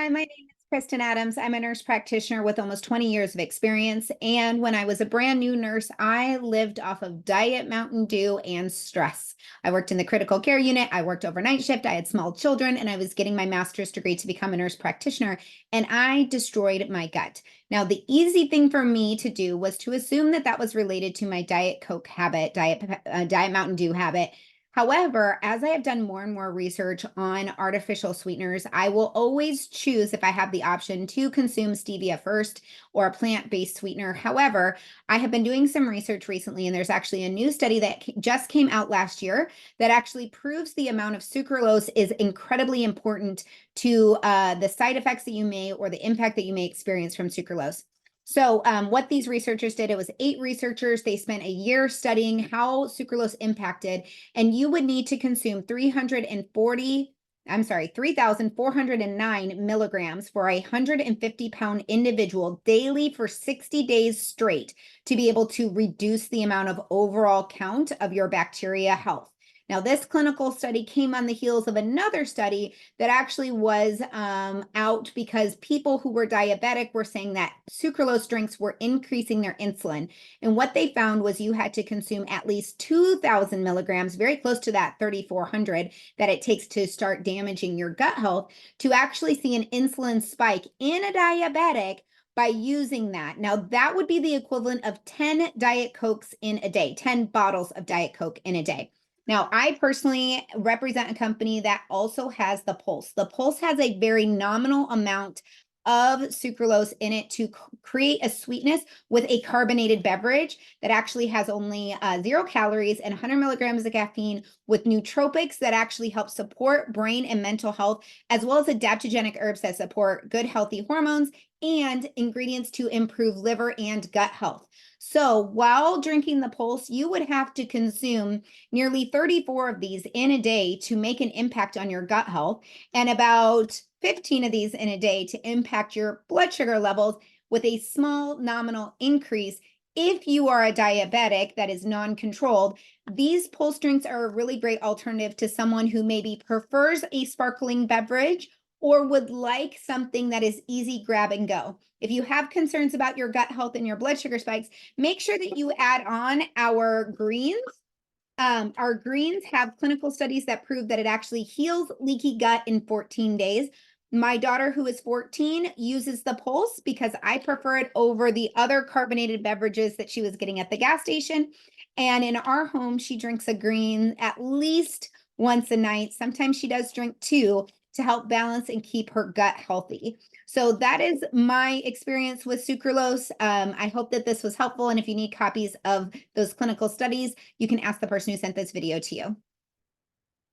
Hi, my name is Kristen Adams. I'm a nurse practitioner with almost 20 years of experience. And when I was a brand new nurse, I lived off of Diet Mountain Dew and stress. I worked in the critical care unit. I worked overnight shift. I had small children, and I was getting my master's degree to become a nurse practitioner. And I destroyed my gut. Now, the easy thing for me to do was to assume that that was related to my Diet Coke habit, Diet Mountain Dew habit. However, as I have done more and more research on artificial sweeteners, I will always choose, if I have the option, to consume stevia first or a plant-based sweetener. However, I have been doing some research recently, and there's actually a new study that just came out last year that actually proves the amount of sucralose is incredibly important to the side effects that you may or the impact that you may experience from sucralose. So what these researchers did, it was 8 researchers. They spent a year studying how sucralose impacted, and you would need to consume 3,409 milligrams for a 150-pound individual daily for 60 days straight to be able to reduce the amount of overall count of your bacteria health. Now, this clinical study came on the heels of another study that actually was out because people who were diabetic were saying that sucralose drinks were increasing their insulin. And what they found was you had to consume at least 2,000 milligrams, very close to that 3,400 that it takes to start damaging your gut health, to actually see an insulin spike in a diabetic by using that. Now, that would be the equivalent of 10 Diet Cokes in a day, 10 bottles of Diet Coke in a day. Now, I personally represent a company that also has the Pulse. The Pulse has a very nominal amount of sucralose in it to create a sweetness with a carbonated beverage that actually has only 0 calories and 100 milligrams of caffeine, with nootropics that actually help support brain and mental health, as well as adaptogenic herbs that support good, healthy hormones and ingredients to improve liver and gut health. So while drinking the Pulse, you would have to consume nearly 34 of these in a day to make an impact on your gut health, and about 15 of these in a day to impact your blood sugar levels, with a small nominal increase if you are a diabetic that is non-controlled. These Pulse drinks are a really great alternative to someone who maybe prefers a sparkling beverage or would like something that is easy grab and go. If you have concerns about your gut health and your blood sugar spikes, make sure that you add on our greens. Our greens have clinical studies that prove that it actually heals leaky gut in 14 days. My daughter, who is 14, uses the Pulse because I prefer it over the other carbonated beverages that she was getting at the gas station. And in our home, she drinks a green at least once a night. Sometimes she does drink 2 to help balance and keep her gut healthy. So that is my experience with sucralose. I hope that this was helpful. And if you need copies of those clinical studies, you can ask the person who sent this video to you.